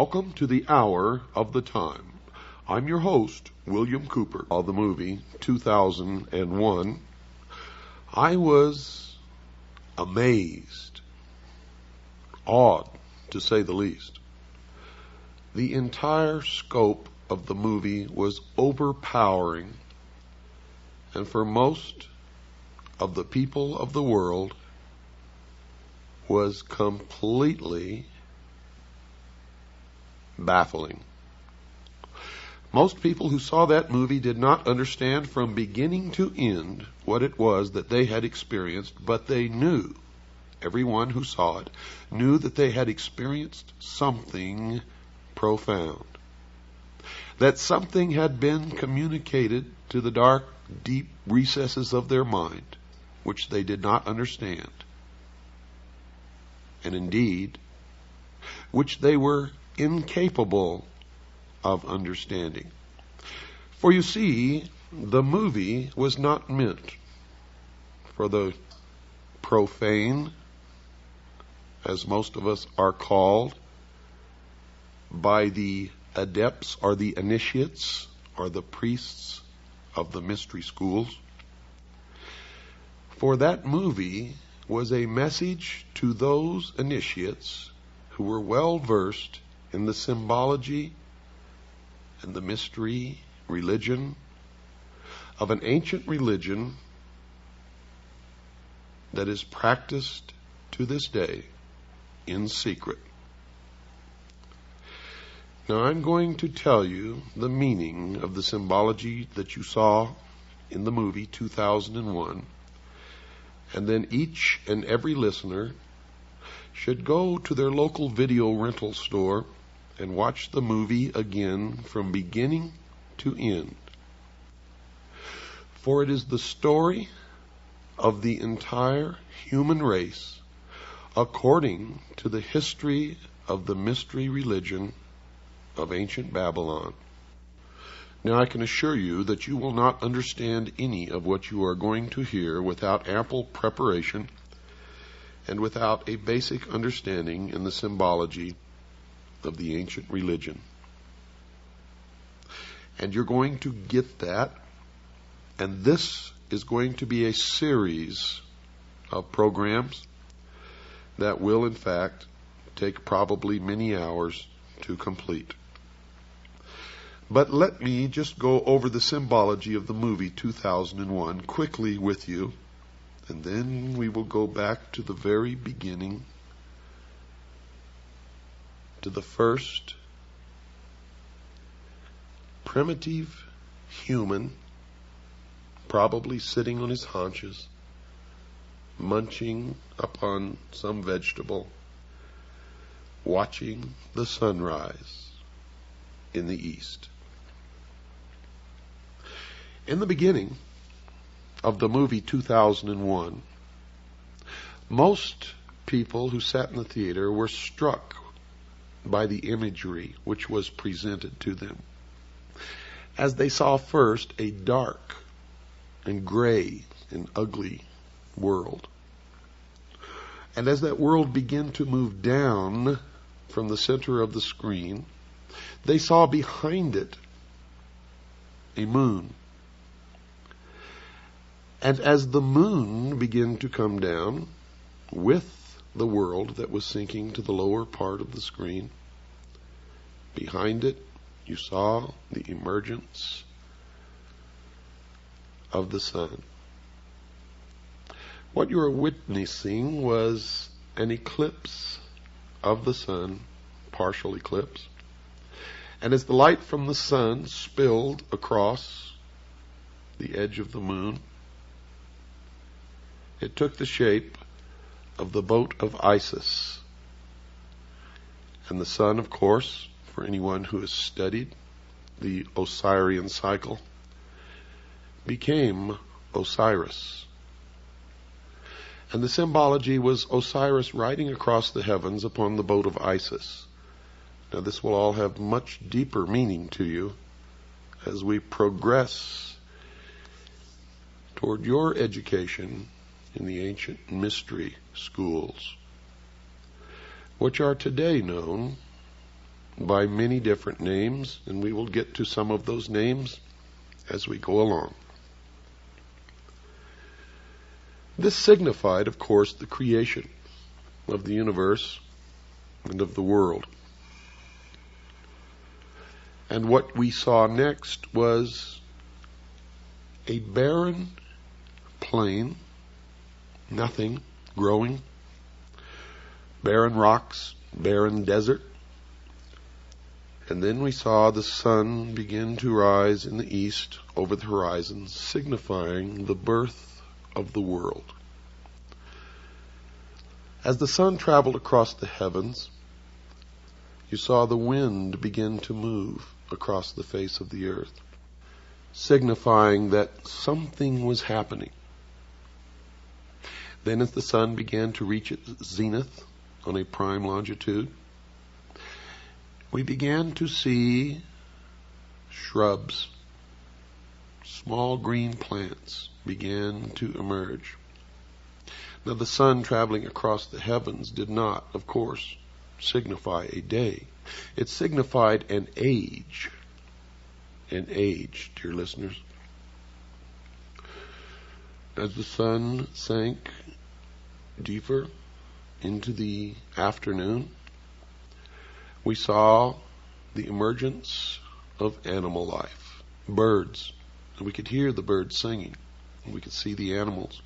Welcome to the Hour of the Time. I'm your host, William Cooper. Of the movie 2001, I was amazed, awed to say the least. The entire scope of the movie was overpowering, and for most of the people of the world was completely baffling. Most people who saw that movie did not understand from beginning to end what it was that they had experienced, but they knew, everyone who saw it, knew that they had experienced something profound. That something had been communicated to the dark, deep recesses of their mind, which they did not understand. And indeed, which they were incapable of understanding. For you see, the movie was not meant for the profane, as most of us are called, by the adepts or the initiates or the priests of the mystery schools. For that movie was a message to those initiates who were well versed in the symbology and the mystery religion of an ancient religion that is practiced to this day in secret. Now I'm going to tell you the meaning of the symbology that you saw in the movie 2001, and then each and every listener should go to their local video rental store and watch the movie again from beginning to end. For it is the story of the entire human race according to the history of the mystery religion of ancient Babylon. Now I can assure you that you will not understand any of what you are going to hear without ample preparation and without a basic understanding in the symbology of the ancient religion. And you're going to get that, and this is going to be a series of programs that will in fact take probably many hours to complete. But let me just go over the symbology of the movie 2001 quickly with you, and then we will go back to the very beginning, to the first primitive human, probably sitting on his haunches, munching upon some vegetable, watching the sunrise in the east. In the beginning of the movie 2001, most people who sat in the theater were struck by the imagery which was presented to them, as they saw first a dark and gray and ugly world. And as that world began to move down from the center of the screen, they saw behind it a moon. And as the moon began to come down with the world that was sinking to the lower part of the screen, behind it you saw the emergence of the sun. What you are witnessing was an eclipse of the sun, partial eclipse. And as the light from the sun spilled across the edge of the moon, it took the shape of the boat of Isis. And the sun, of course, for anyone who has studied the Osirian cycle, became Osiris. And the symbology was Osiris riding across the heavens upon the boat of Isis. Now this will all have much deeper meaning to you as we progress toward your education in the ancient mystery schools, which are today known by many different names, and we will get to some of those names as we go along. This signified, of course, the creation of the universe and of the world. And what we saw next was a barren plain, nothing growing, barren rocks, barren desert. And then we saw the sun begin to rise in the east over the horizon, signifying the birth of the world. As the sun traveled across the heavens, you saw the wind begin to move across the face of the earth, signifying that something was happening. Then as the sun began to reach its zenith on a prime longitude, we began to see shrubs, small green plants began to emerge. Now the sun traveling across the heavens did not, of course, signify a day. It signified an age. An age, dear listeners. As the sun sank deeper into the afternoon, we saw the emergence of animal life, birds. And we could hear the birds singing, and we could see the animals.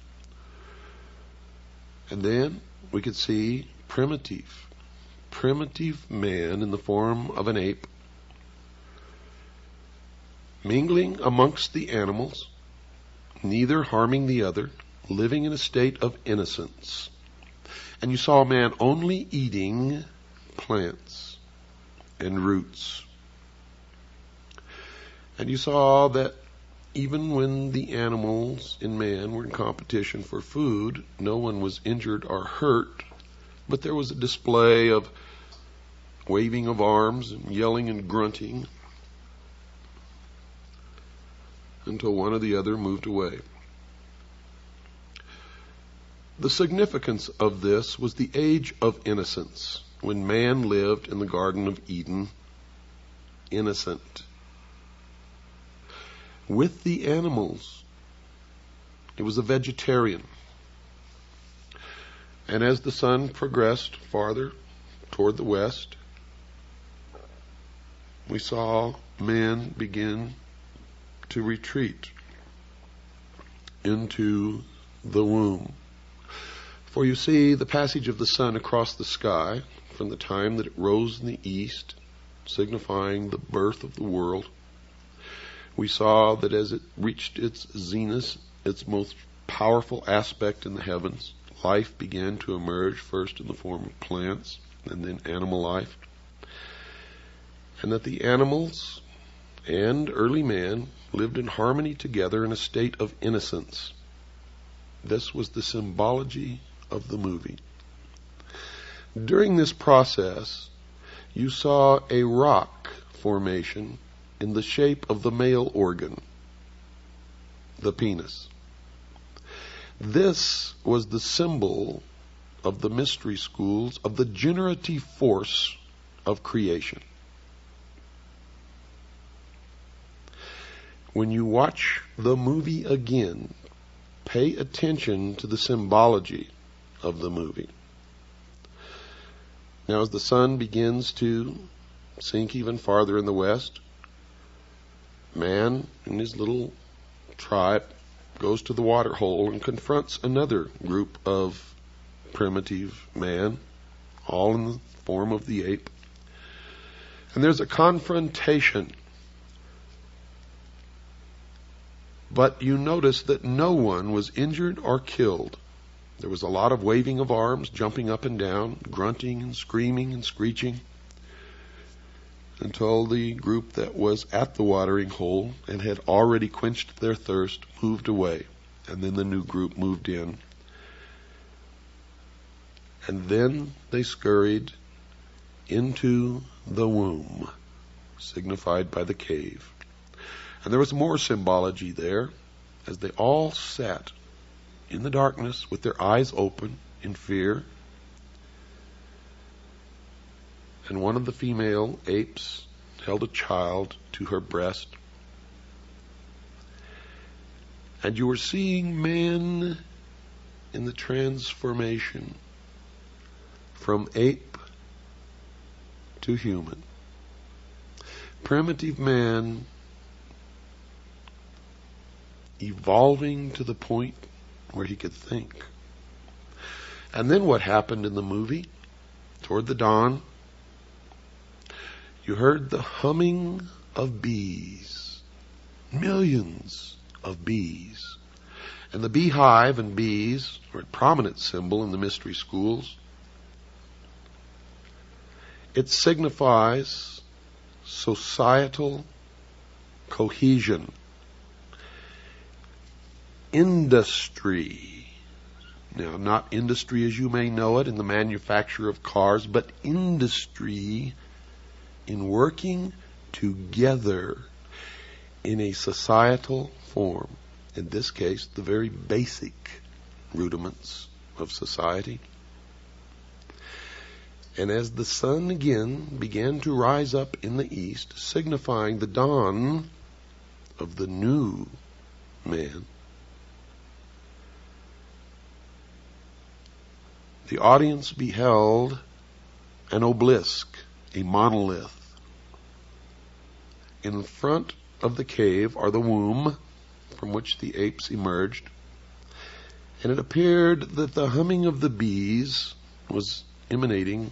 And then we could see primitive man in the form of an ape, mingling amongst the animals, neither harming the other, living in a state of innocence. And you saw man only eating plants and roots. And you saw that even when the animals and man were in competition for food, no one was injured or hurt, but there was a display of waving of arms and yelling and grunting until one or the other moved away. The significance of this was the age of innocence, when man lived in the Garden of Eden, innocent. With the animals, it was a vegetarian. And as the sun progressed farther toward the west, we saw man begin to retreat into the womb. For you see, the passage of the sun across the sky, from the time that it rose in the east, signifying the birth of the world, we saw that as it reached its zenith, its most powerful aspect in the heavens, life began to emerge, first in the form of plants and then animal life. And that the animals and early man lived in harmony together in a state of innocence. This was the symbology of the movie. During this process, you saw a rock formation in the shape of the male organ, the penis. This was the symbol of the mystery schools of the generative force of creation. When you watch the movie again, pay attention to the symbology of the movie. Now, as the sun begins to sink even farther in the west, man and his little tribe goes to the water hole and confronts another group of primitive man, all in the form of the ape. And there's a confrontation. But you notice that no one was injured or killed. There was a lot of waving of arms, jumping up and down, grunting and screaming and screeching, until the group that was at the watering hole and had already quenched their thirst moved away. And then the new group moved in. And then they scurried into the womb, signified by the cave. And there was more symbology there, as they all sat in the darkness with their eyes open in fear. and one of the female apes held a child to her breast. And you were seeing man in the transformation from ape to human. Primitive man evolving to the point where he could think. And then what happened in the movie? Toward the dawn, you heard the humming of bees. Millions of bees. And the beehive and bees are a prominent symbol in the mystery schools. It signifies societal cohesion, industry. Now, not industry as you may know it in the manufacture of cars, but industry in working together in a societal form. In this case, the very basic rudiments of society. And as the sun again began to rise up in the east, signifying the dawn of the new man, the audience beheld an obelisk, a monolith. In front of the cave are the womb from which the apes emerged, and it appeared that the humming of the bees was emanating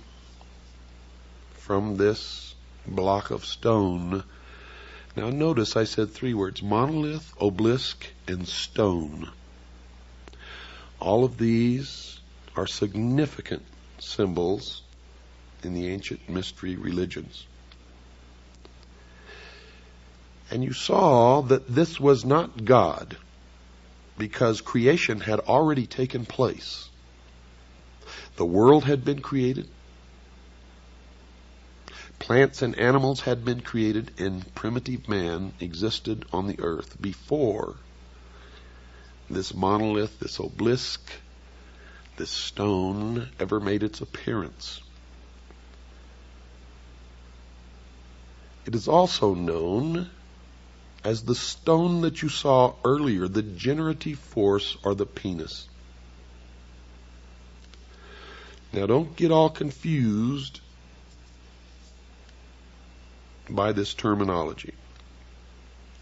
from this block of stone. Now notice I said three words: monolith, obelisk, and stone. All of these are significant symbols in the ancient mystery religions. And you saw that this was not God, because creation had already taken place. The world had been created. Plants and animals had been created, and primitive man existed on the earth before this monolith, this obelisk, this stone ever made its appearance. It is also known as the stone that you saw earlier, the generative force, or the penis. Now don't get all confused by this terminology.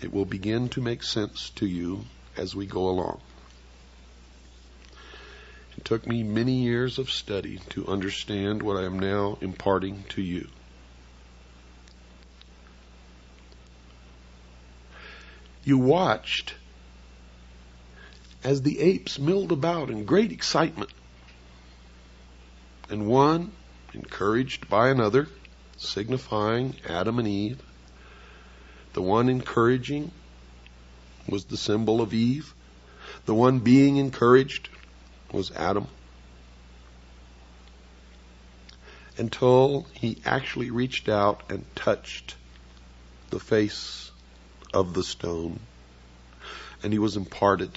It will begin to make sense to you as we go along. It took me many years of study to understand what I am now imparting to you. You watched as the apes milled about in great excitement, and one, encouraged by another, signifying Adam and Eve. The one encouraging was the symbol of Eve. The one being encouraged was Adam. Until he actually reached out and touched the face of the stone, and he was imparted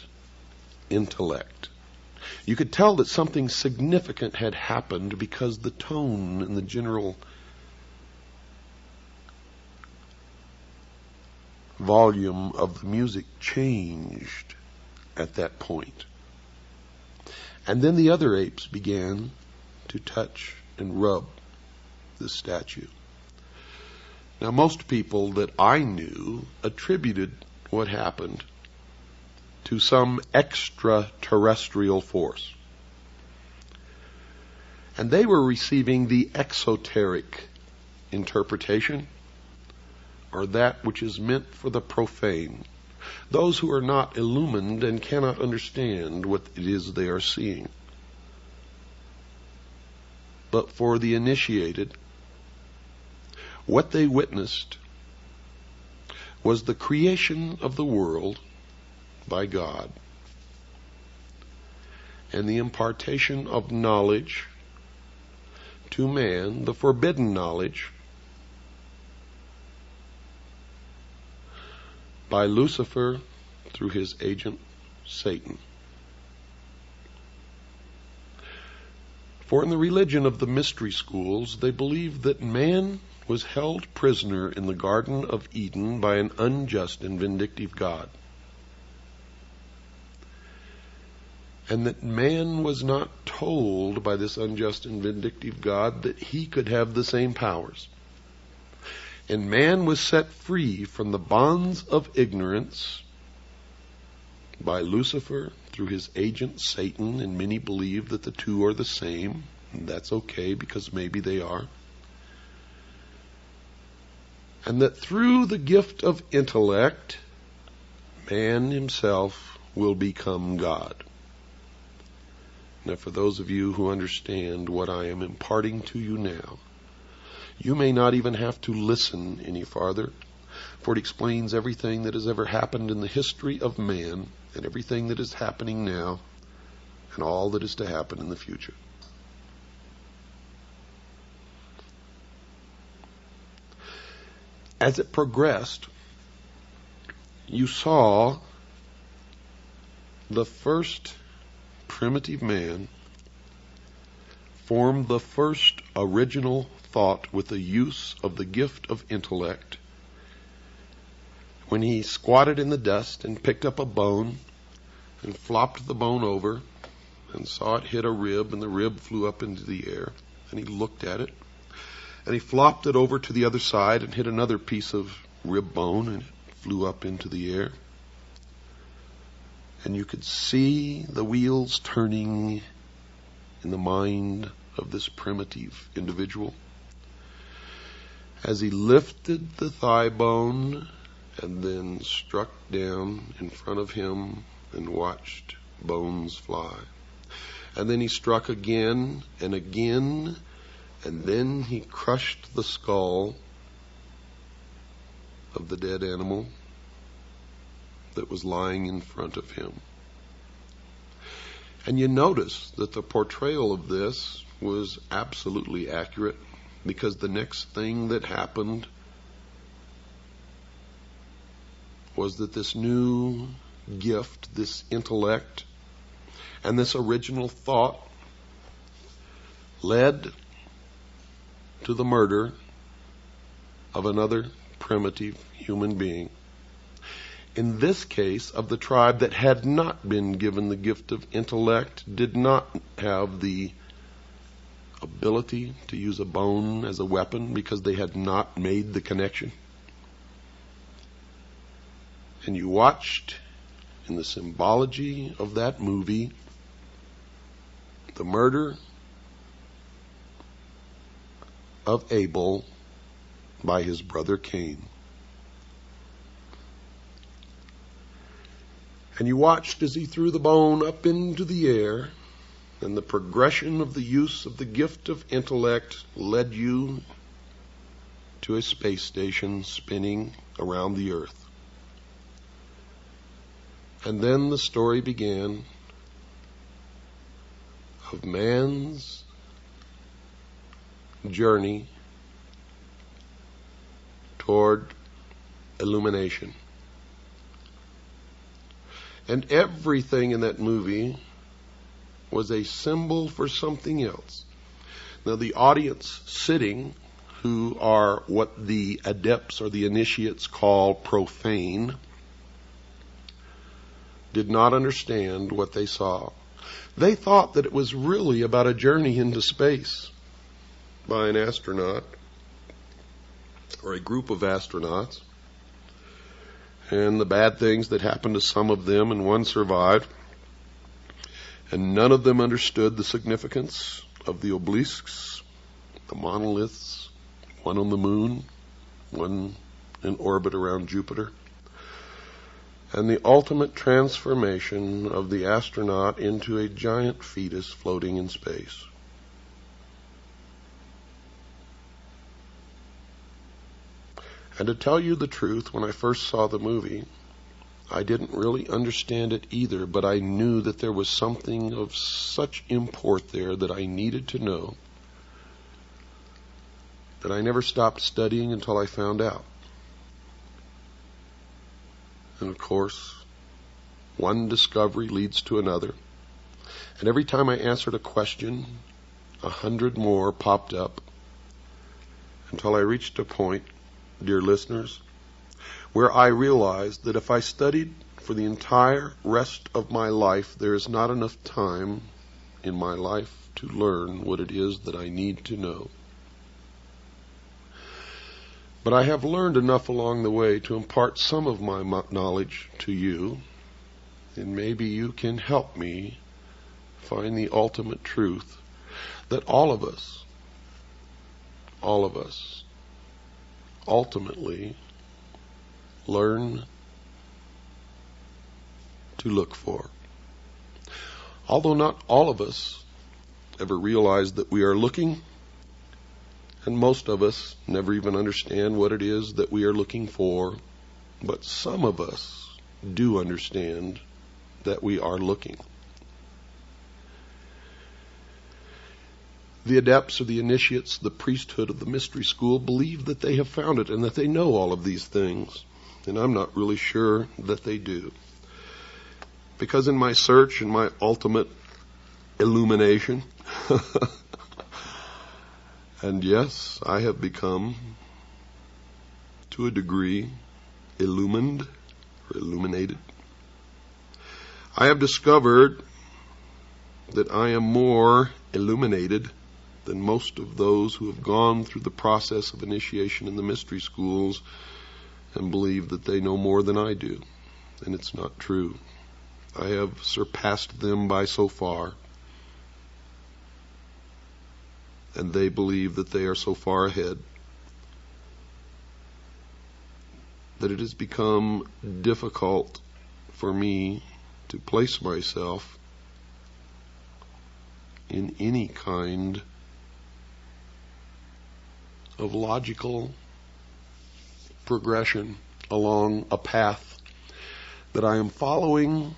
intellect. You could tell that something significant had happened because the tone and the general volume of the music changed at that point. And then the other apes began to touch and rub the statue. Now, most people that I knew attributed what happened to some extraterrestrial force. And they were receiving the exoteric interpretation, or that which is meant for the profane, those who are not illumined and cannot understand what it is they are seeing. But for the initiated, what they witnessed was the creation of the world by God and the impartation of knowledge to man, the forbidden knowledge, by Lucifer through his agent Satan. For in the religion of the mystery schools, they believed that man was held prisoner in the Garden of Eden by an unjust and vindictive God, and that man was not told by this unjust and vindictive God that he could have the same powers. And man was set free from the bonds of ignorance by Lucifer through his agent Satan, and many believe that the two are the same, and that's okay because maybe they are. And that through the gift of intellect, man himself will become God. Now, for those of you who understand what I am imparting to you now, you may not even have to listen any farther, for it explains everything that has ever happened in the history of man, and everything that is happening now, and all that is to happen in the future. As it progressed, you saw the first primitive man form the first original thought with the use of the gift of intellect when he squatted in the dust and picked up a bone and flopped the bone over and saw it hit a rib, and the rib flew up into the air, and he looked at it, and he flopped it over to the other side and hit another piece of rib bone, and it flew up into the air. And you could see the wheels turning in the mind of this primitive individual as he lifted the thigh bone and then struck down in front of him and watched bones fly. And then he struck again and again, and then he crushed the skull of the dead animal that was lying in front of him. And you notice that the portrayal of this was absolutely accurate, because the next thing that happened was that this new gift, this intellect, and this original thought led to the murder of another primitive human being. In this case, of the tribe that had not been given the gift of intellect, did not have the ability to use a bone as a weapon because they had not made the connection. And you watched in the symbology of that movie the murder of Abel by his brother Cain. And you watched as he threw the bone up into the air, and the progression of the use of the gift of intellect led you to a space station spinning around the earth. And then the story began of man's journey toward illumination. And everything in that movie was a symbol for something else. Now, the audience sitting, who are what the adepts or the initiates call profane, did not understand what they saw. They thought that it was really about a journey into space by an astronaut or a group of astronauts, and the bad things that happened to some of them, and one survived. And none of them understood the significance of the obelisks, the monoliths, one on the moon, one in orbit around Jupiter, and the ultimate transformation of the astronaut into a giant fetus floating in space. And to tell you the truth, when I first saw the movie, I didn't really understand it either, but I knew that there was something of such import there that I needed to know, that I never stopped studying until I found out. And of course, one discovery leads to another. And every time I answered a question, 100 more popped up until I reached a point, dear listeners, where I realized that if I studied for the entire rest of my life, there is not enough time in my life to learn what it is that I need to know. But I have learned enough along the way to impart some of my knowledge to you, and maybe you can help me find the ultimate truth that all of us, ultimately learn to look for. Although not all of us ever realize that we are looking, and most of us never even understand what it is that we are looking for, but some of us do understand that we are looking. The adepts or the initiates, the priesthood of the mystery school, believe that they have found it and that they know all of these things. And I'm not really sure that they do. Because in my search and my ultimate illumination, and yes, I have become, to a degree, illumined or illuminated. I have discovered that I am more illuminated than most of those who have gone through the process of initiation in the mystery schools and believe that they know more than I do. And it's not true. I have surpassed them by so far. And they believe that they are so far ahead that it has become difficult for me to place myself in any kind of logical progression along a path that I am following,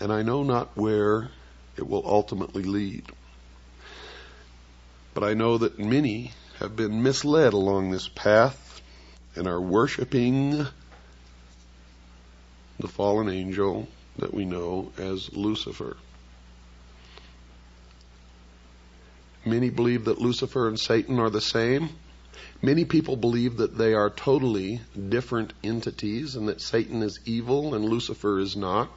and I know not where it will ultimately lead. But I know that many have been misled along this path and are worshiping the fallen angel that we know as Lucifer. Many believe that Lucifer and Satan are the same. Many people believe that they are totally different entities and that Satan is evil and Lucifer is not.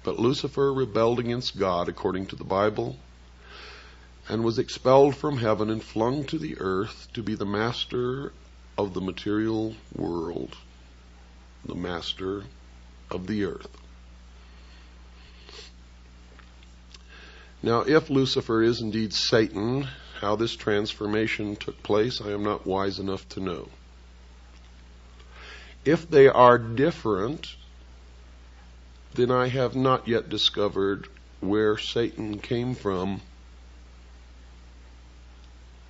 But Lucifer rebelled against God according to the Bible and was expelled from heaven and flung to the earth to be the master of the material world, the master of the earth. Now, if Lucifer is indeed Satan, how this transformation took place, I am not wise enough to know. If they are different, then I have not yet discovered where Satan came from,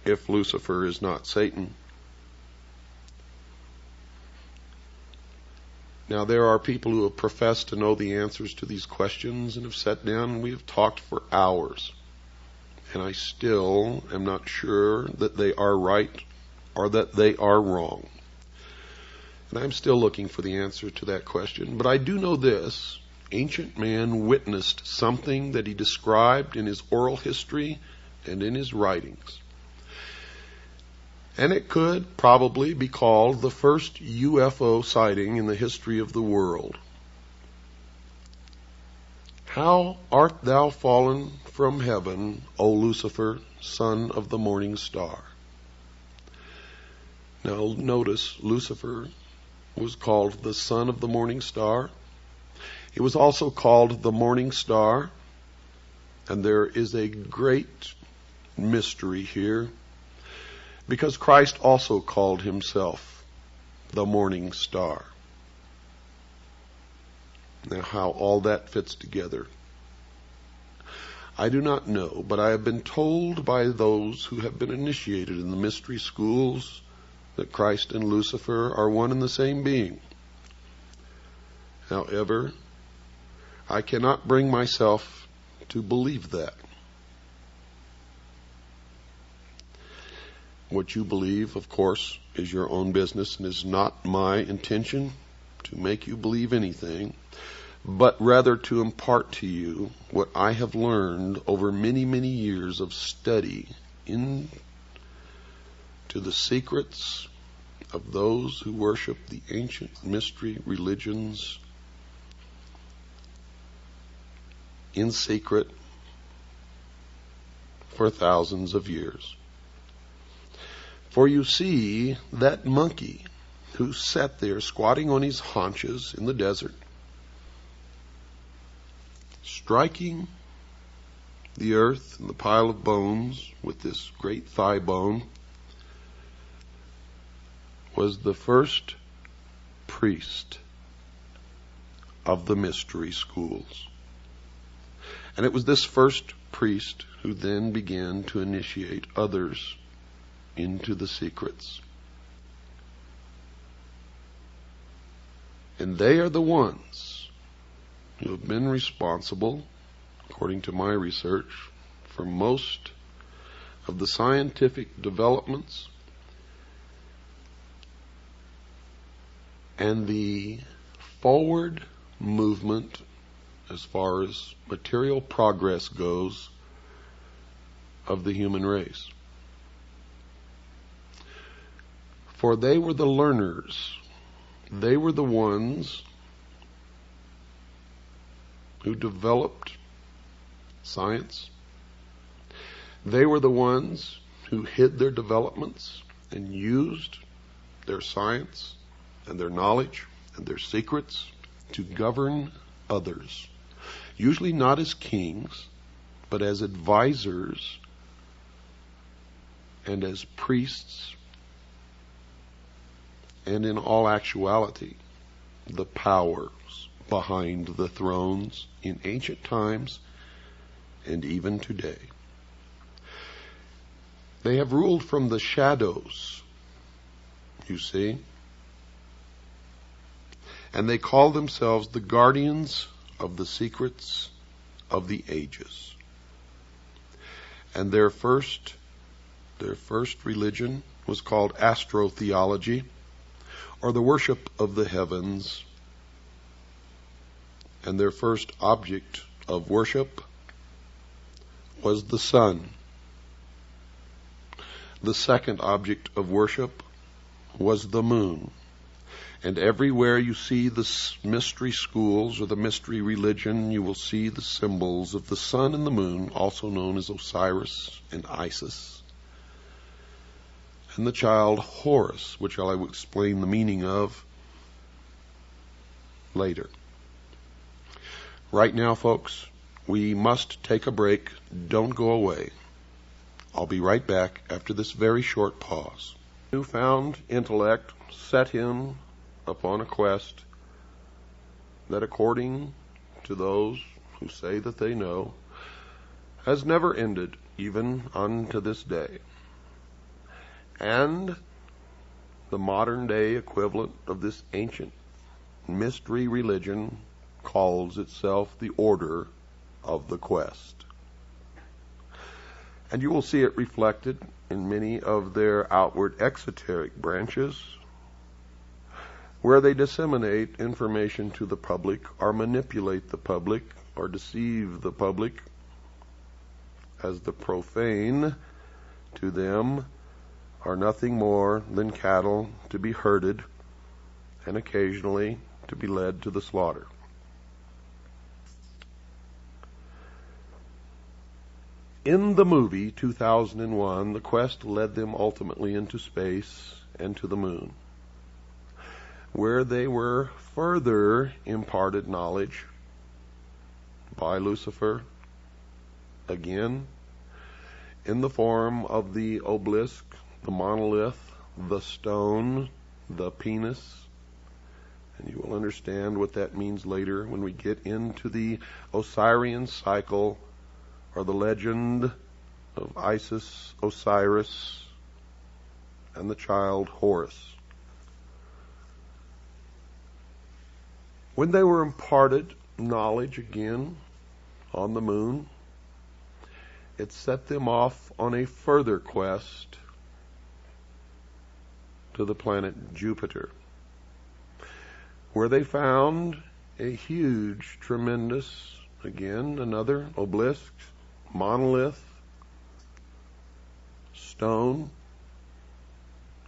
if Lucifer is not Satan. Now, there are people who have professed to know the answers to these questions and have sat down and we have talked for hours. And I still am not sure that they are right or that they are wrong. And I'm still looking for the answer to that question. But I do know this. Ancient man witnessed something that he described in his oral history and in his writings. And it could probably be called the first UFO sighting in the history of the world. How art thou fallen from heaven, O Lucifer, son of the morning star? Now notice, Lucifer was called the son of the morning star. He was also called the morning star. And there is a great mystery here, because Christ also called himself the morning star. Now, how all that fits together, I do not know, but I have been told by those who have been initiated in the mystery schools that Christ and Lucifer are one and the same being. However, I cannot bring myself to believe that. What you believe, of course, is your own business and is not my intention to make you believe anything. but rather to impart to you what I have learned over many, many years of study into the secrets of those who worship the ancient mystery religions in secret for thousands of years. For you see, that monkey who sat there squatting on his haunches in the desert, striking the earth and the pile of bones with this great thigh bone, was the first priest of the mystery schools. And it was this first priest who then began to initiate others into the secrets. And they are the ones who have been responsible, according to my research, for most of the scientific developments and the forward movement as far as material progress goes of the human race. For they were the learners. They were the ones who developed science. They were the ones who hid their developments and used their science and their knowledge and their secrets to govern others. Usually not as kings, but as advisors and as priests, and in all actuality, the powers behind the thrones in ancient times and even today. They have ruled from the shadows, you see, and they call themselves the guardians of the secrets of the ages. And their first religion was called astrotheology, or the worship of the heavens. And their first object of worship was the sun. The second object of worship was the moon. And everywhere you see the mystery schools or the mystery religion, you will see the symbols of the sun and the moon, also known as Osiris and Isis, and the child Horus, which I will explain the meaning of later. Right now, folks, we must take a break. Don't go away. I'll be right back after this very short pause. Newfound intellect set him upon a quest that, according to those who say that they know, has never ended, even unto this day. And the modern day equivalent of this ancient mystery religion calls itself the Order of the Quest. And you will see it reflected in many of their outward exoteric branches, where they disseminate information to the public, or manipulate the public, or deceive the public, as the profane to them are nothing more than cattle to be herded and occasionally to be led to the slaughter. In the movie 2001, the quest led them ultimately into space and to the moon, where they were further imparted knowledge by Lucifer, again, in the form of the obelisk, the monolith, the stone, the penis. And you will understand what that means later when we get into the Osirian cycle, or the legend of Isis, Osiris, and the child Horus. When they were imparted knowledge again on the moon, it set them off on a further quest to the planet Jupiter, where they found a huge, tremendous, again, another obelisk, monolith, stone,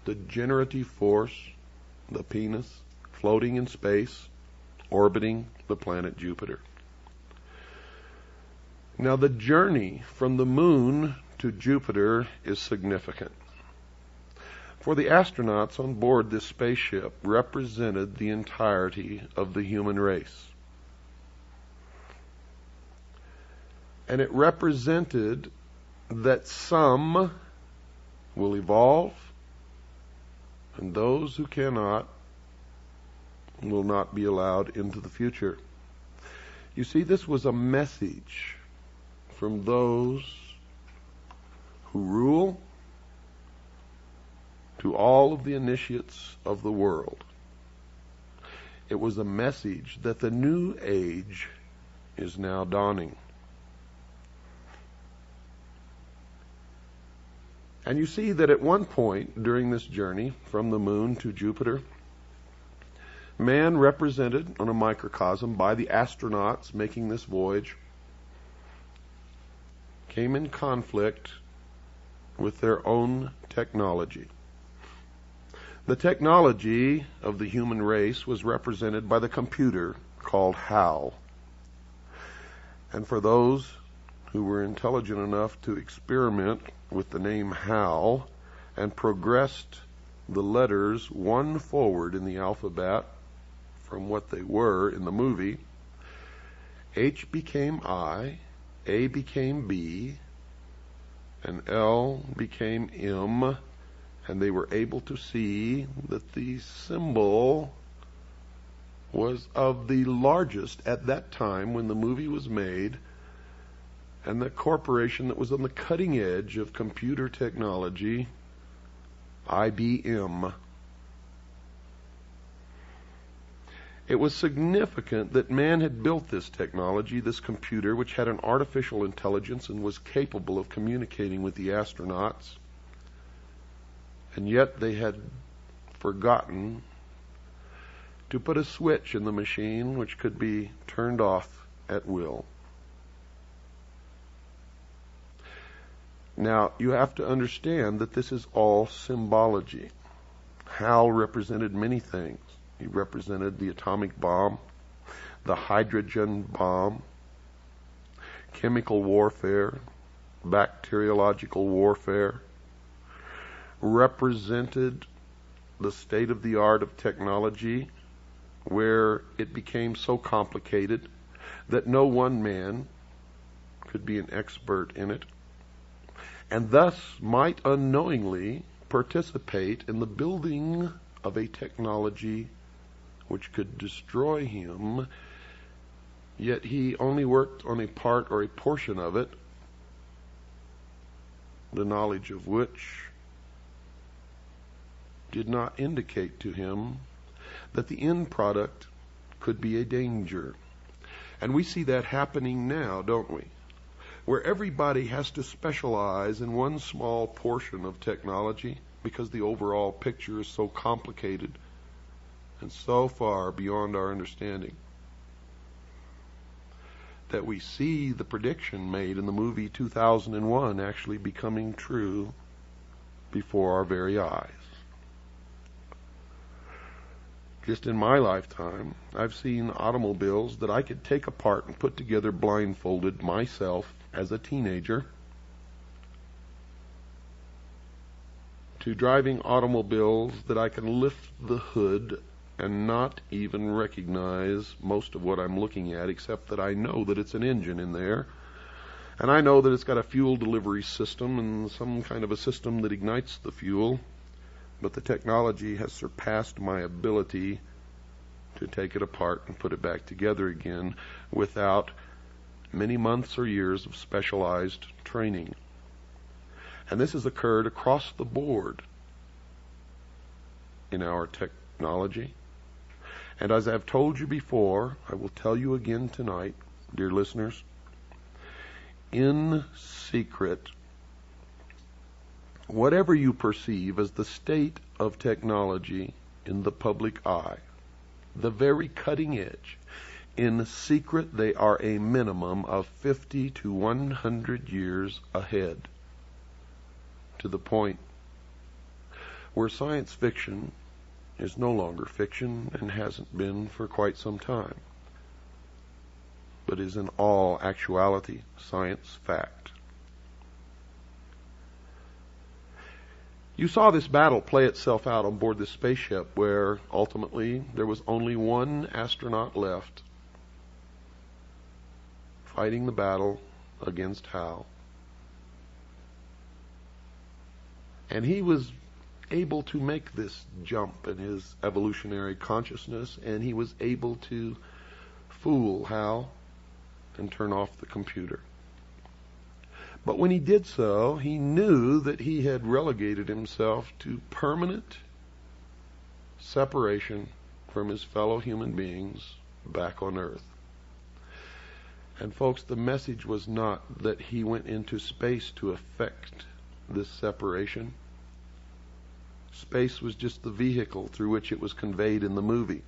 the generative force, the penis, floating in space, orbiting the planet Jupiter. Now, the journey from the moon to Jupiter is significant. For the astronauts on board this spaceship represented the entirety of the human race. And it represented that some will evolve, and those who cannot will not be allowed into the future. You see, this was a message from those who rule to all of the initiates of the world. It was a message that the new age is now dawning. And you see that at one point during this journey from the moon to Jupiter, man, represented on a microcosm by the astronauts making this voyage, came in conflict with their own technology. The technology of the human race was represented by the computer called HAL. And for those who were intelligent enough to experiment with the name HAL and progressed the letters one forward in the alphabet from what they were in the movie, H became I, A became B, and L became M, and they were able to see that the symbol was of the largest at that time when the movie was made, and the corporation that was on the cutting edge of computer technology, IBM. It was significant that man had built this technology, this computer, which had an artificial intelligence and was capable of communicating with the astronauts. And yet they had forgotten to put a switch in the machine which could be turned off at will. Now, you have to understand that this is all symbology. Hal represented many things. He represented the atomic bomb, the hydrogen bomb, chemical warfare, bacteriological warfare, represented the state of the art of technology where it became so complicated that no one man could be an expert in it, and thus might unknowingly participate in the building of a technology which could destroy him, yet he only worked on a part or a portion of it, the knowledge of which did not indicate to him that the end product could be a danger. And we see that happening now, don't we? Where everybody has to specialize in one small portion of technology because the overall picture is so complicated and so far beyond our understanding that we see the prediction made in the movie 2001 actually becoming true before our very eyes. Just in my lifetime, I've seen automobiles that I could take apart and put together blindfolded myself as a teenager, to driving automobiles that I can lift the hood and not even recognize most of what I'm looking at, except that I know that it's an engine in there, and I know that it's got a fuel delivery system and some kind of a system that ignites the fuel, but the technology has surpassed my ability to take it apart and put it back together again without many months or years of specialized training. And this has occurred across the board in our technology. And as I've told you before, I will tell you again tonight, dear listeners, in secret, whatever you perceive as the state of technology in the public eye, the very cutting edge, In secret, they are a minimum of 50 to 100 years ahead, to the point where science fiction is no longer fiction and hasn't been for quite some time, but is in all actuality science fact. You saw this battle play itself out on board this spaceship, where ultimately there was only one astronaut left fighting the battle against Hal. And he was able to make this jump in his evolutionary consciousness, and he was able to fool Hal and turn off the computer. But when he did so, he knew that he had relegated himself to permanent separation from his fellow human beings back on Earth. And folks, the message was not that he went into space to effect this separation. Space was just the vehicle through which it was conveyed in the movie.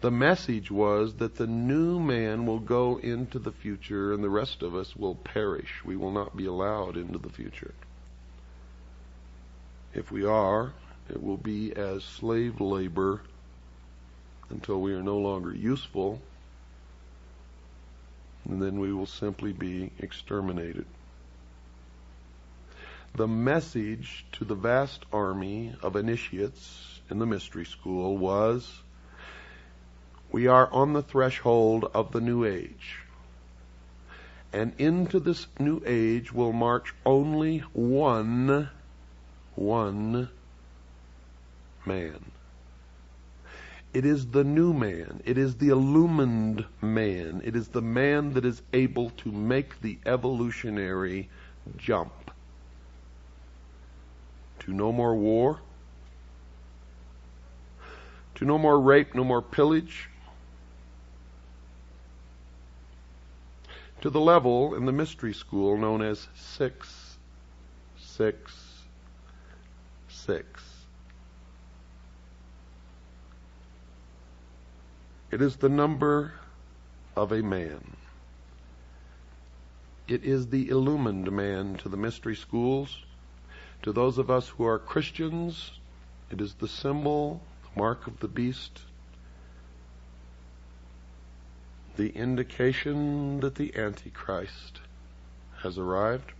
The message was that the new man will go into the future and the rest of us will perish. We will not be allowed into the future. If we are, it will be as slave labor until we are no longer useful, and then we will simply be exterminated. The message to the vast army of initiates in the mystery school was, we are on the threshold of the new age. And into this new age will march only one man. It is the new man. It is the illumined man. It is the man that is able to make the evolutionary jump to no more war, to no more rape, no more pillage, to the level in the mystery school known as 666. It is the number of a man. It is the illumined man to the mystery schools. To those of us who are Christians, it is the symbol, the mark of the beast, the indication that the Antichrist has arrived,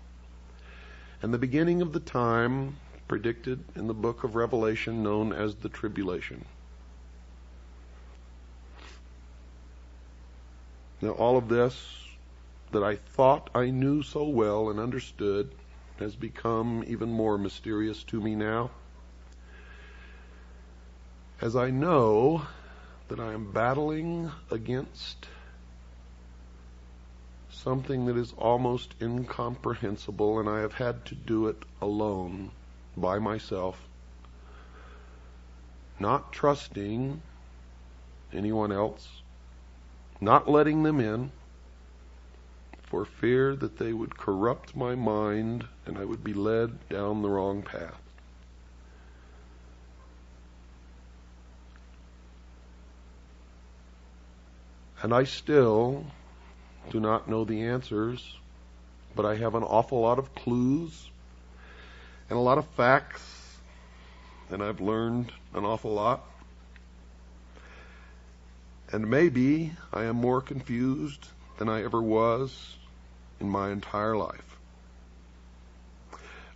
and the beginning of the time predicted in the book of Revelation known as the tribulation. Now, all of this that I thought I knew so well and understood has become even more mysterious to me now, as I know that I am battling against something that is almost incomprehensible, and I have had to do it alone, by myself, not trusting anyone else, not letting them in, for fear that they would corrupt my mind and I would be led down the wrong path. And I still do not know the answers, but I have an awful lot of clues and a lot of facts, and I've learned an awful lot. And maybe I am more confused than I ever was in my entire life.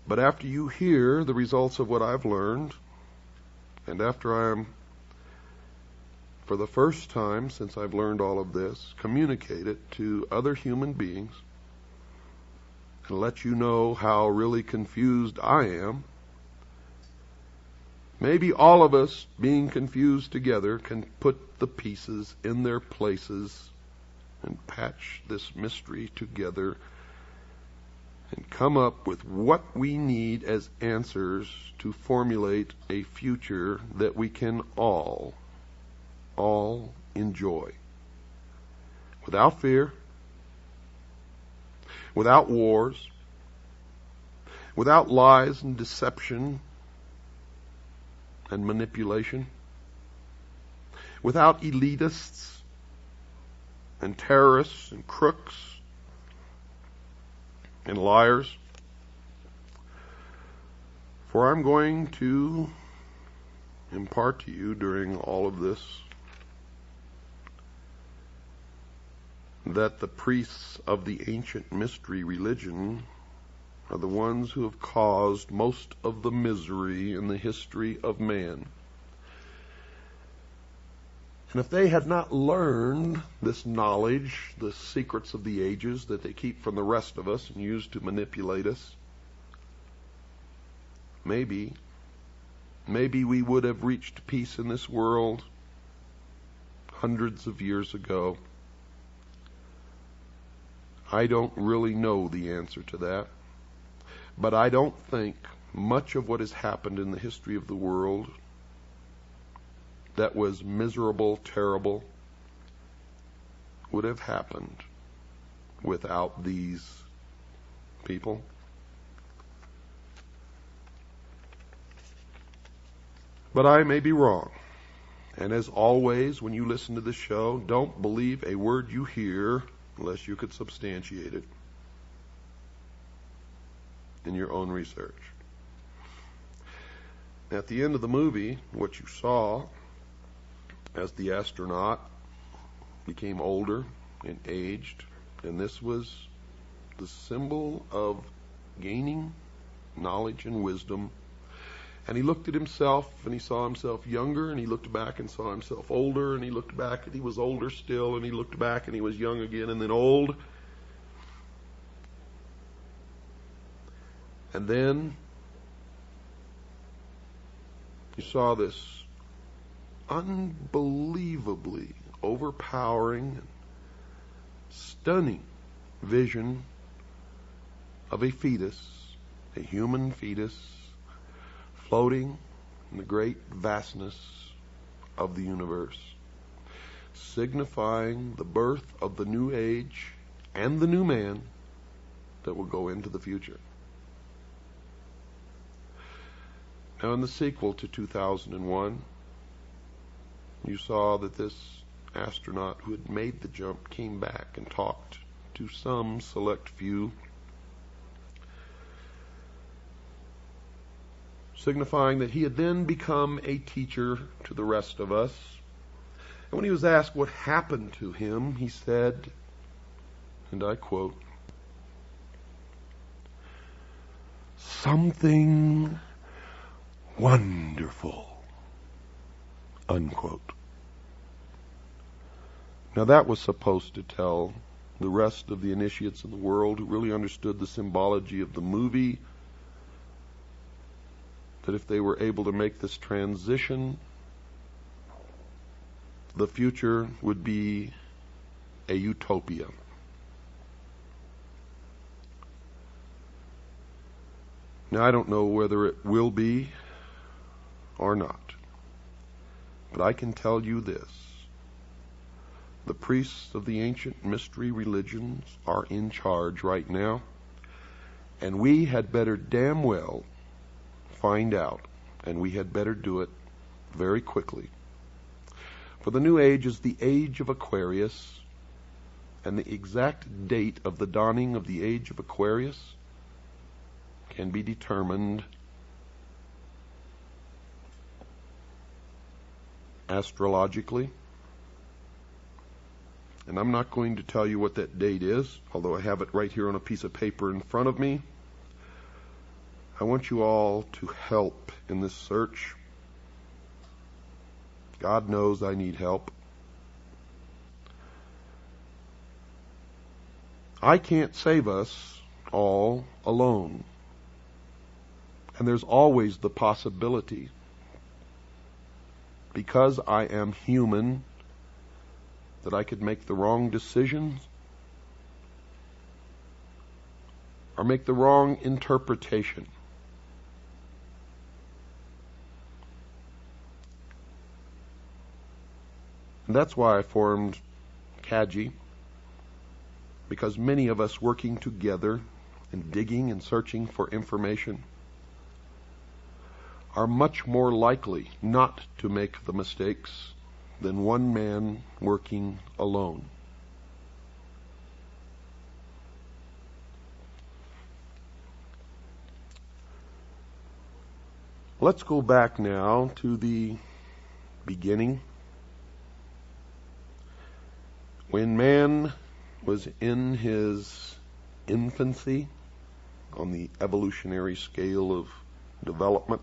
But after you hear the results of what I've learned, and after I am, for the first time since I've learned all of this, communicate it to other human beings and let you know how really confused I am, maybe all of us being confused together can put the pieces in their places and patch this mystery together and come up with what we need as answers to formulate a future that we can all enjoy. Without fear, without wars, without lies and deception and manipulation, without elitists and terrorists and crooks and liars. For I'm going to impart to you during all of this that the priests of the ancient mystery religion are the ones who have caused most of the misery in the history of man. And if they had not learned this knowledge, the secrets of the ages that they keep from the rest of us and use to manipulate us, maybe we would have reached peace in this world hundreds of years ago. I don't really know the answer to that. But I don't think much of what has happened in the history of the world that was miserable, terrible, would have happened without these people. But I may be wrong. And as always, when you listen to this show, don't believe a word you hear unless you could substantiate it in your own research. At the end of the movie, what you saw as the astronaut became older and aged, and this was the symbol of gaining knowledge and wisdom. And he looked at himself, and he saw himself younger, and he looked back and saw himself older, and he looked back and he was older still, and he looked back and he was young again and then old. And then you saw this unbelievably overpowering, stunning vision of a fetus, a human fetus, floating in the great vastness of the universe, signifying the birth of the new age and the new man that will go into the future. Now, in the sequel to 2001, you saw that this astronaut who had made the jump came back and talked to some select few, signifying that he had then become a teacher to the rest of us. And when he was asked what happened to him, he said, and I quote, "Something wonderful," unquote. Now that was supposed to tell the rest of the initiates in the world who really understood the symbology of the movie that if they were able to make this transition, the future would be a utopia. Now, I don't know whether it will be or not, but I can tell you this. The priests of the ancient mystery religions are in charge right now, and we had better damn well find out, and we had better do it very quickly. For the new age is the age of Aquarius, and the exact date of the dawning of the age of Aquarius can be determined astrologically. And I'm not going to tell you what that date is, although I have it right here on a piece of paper in front of me. I want you all to help in this search. God knows I need help. I can't save us all alone. And there's always the possibility, because I am human, that I could make the wrong decisions or make the wrong interpretation. And that's why I formed CAGI, because many of us working together and digging and searching for information are much more likely not to make the mistakes than one man working alone. Let's go back now to the beginning. When man was in his infancy on the evolutionary scale of development,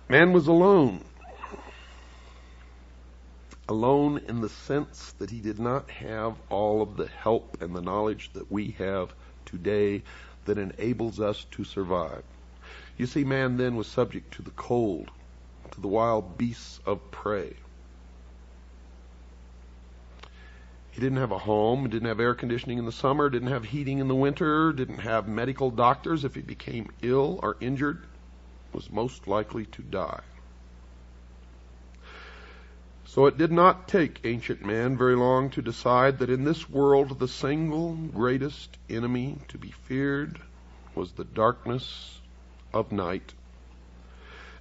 man was alone. Alone in the sense that he did not have all of the help and the knowledge that we have today that enables us to survive. You see, man then was subject to the cold, to the wild beasts of prey. He didn't have a home, didn't have air conditioning in the summer, didn't have heating in the winter, didn't have medical doctors. If he became ill or injured, was most likely to die. So it did not take ancient man very long to decide that in this world the single greatest enemy to be feared was the darkness of night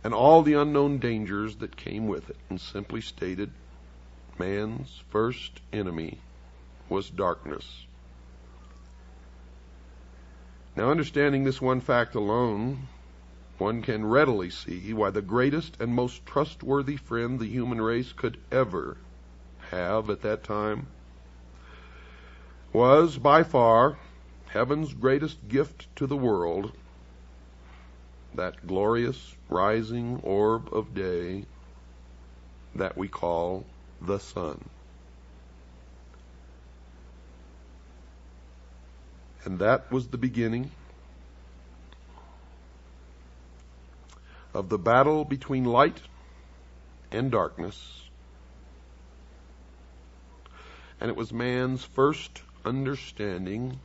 and all the unknown dangers that came with it. And simply stated, man's first enemy was darkness. Now, understanding this one fact alone, one can readily see why the greatest and most trustworthy friend the human race could ever have at that time was, by far, heaven's greatest gift to the world, that glorious rising orb of day that we call the sun. And that was the beginning of the battle between light and darkness. And it was man's first understanding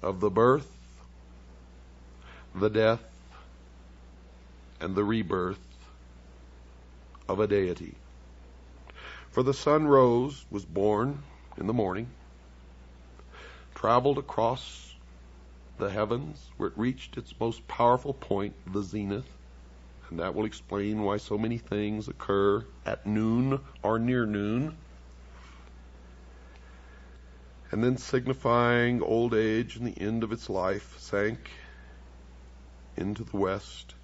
of the birth, the death, and the rebirth of a deity. For the sun rose, was born in the morning, traveled across the heavens, where it reached its most powerful point, the zenith, and that will explain why so many things occur at noon or near noon, and then signifying old age and the end of its life, sank into the west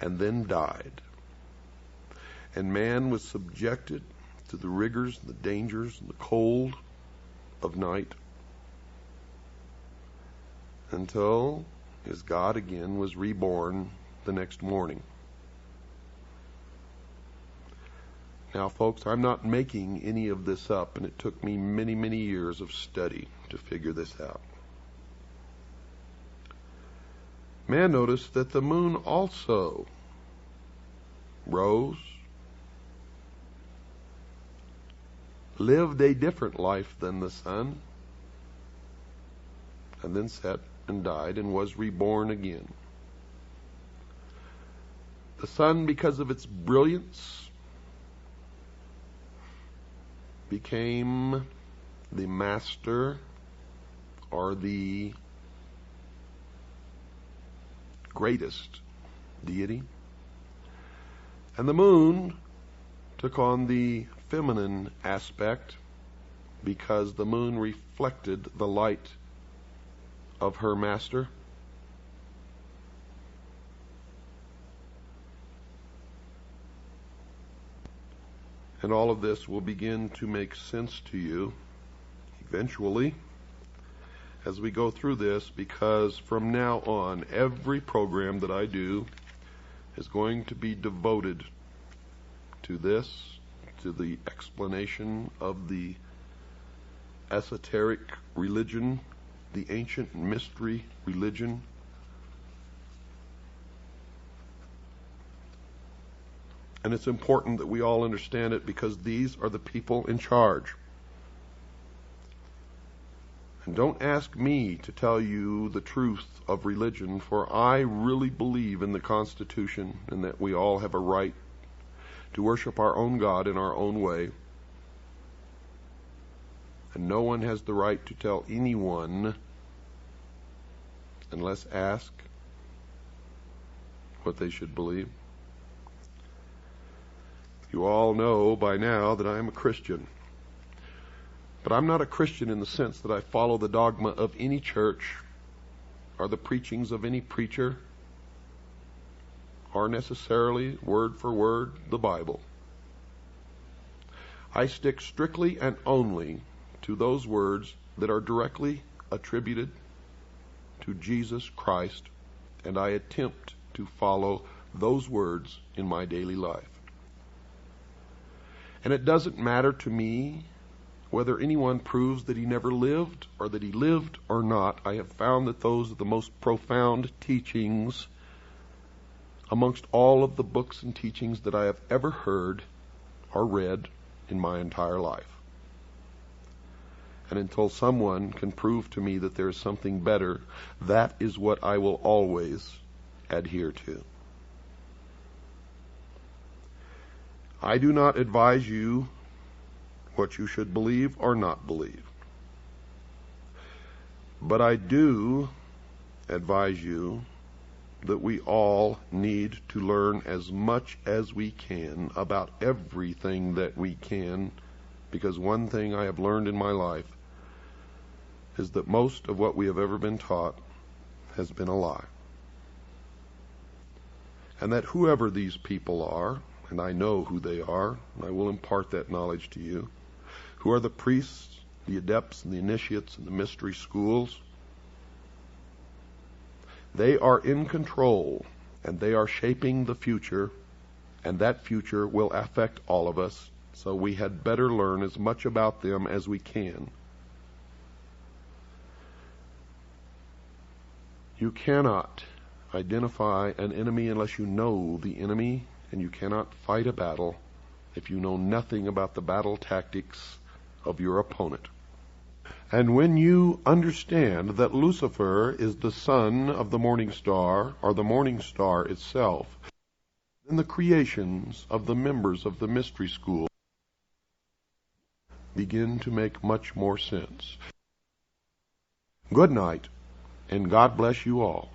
and then died. And man was subjected to the rigors, the dangers, and the cold of night, until his God again was reborn the next morning. Now, folks, I'm not making any of this up, and it took me many, many years of study to figure this out. Man noticed that the moon also rose, lived a different life than the sun, and then set and died and was reborn again. The sun, because of its brilliance, became the master or the greatest deity. And the moon took on the feminine aspect because the moon reflected the light of her master. And all of this will begin to make sense to you eventually as we go through this, because from now on, every program that I do is going to be devoted to this, to the explanation of the esoteric religion, the ancient mystery religion. And it's important that we all understand it, because these are the people in charge. And don't ask me to tell you the truth of religion, for I really believe in the Constitution and that we all have a right to worship our own God in our own way. And no one has the right to tell anyone, unless asked, what they should believe. You all know by now that I am a Christian. But I'm not a Christian in the sense that I follow the dogma of any church or the preachings of any preacher or necessarily word for word the Bible. I stick strictly and only to those words that are directly attributed to Jesus Christ, and I attempt to follow those words in my daily life. And it doesn't matter to me whether anyone proves that he never lived or that he lived or not. I have found that those are the most profound teachings amongst all of the books and teachings that I have ever heard or read in my entire life. And until someone can prove to me that there is something better, that is what I will always adhere to. I do not advise you what you should believe or not believe. But I do advise you that we all need to learn as much as we can about everything that we can, because one thing I have learned in my life is that most of what we have ever been taught has been a lie. And that whoever these people are, and I know who they are, and I will impart that knowledge to you, who are the priests, the adepts, and the initiates, and the mystery schools, they are in control, and they are shaping the future, and that future will affect all of us, so we had better learn as much about them as we can. You cannot identify an enemy unless you know the enemy, and you cannot fight a battle if you know nothing about the battle tactics of your opponent. And when you understand that Lucifer is the son of the morning star, or the morning star itself, then the creations of the members of the mystery school begin to make much more sense. Good night, and God bless you all.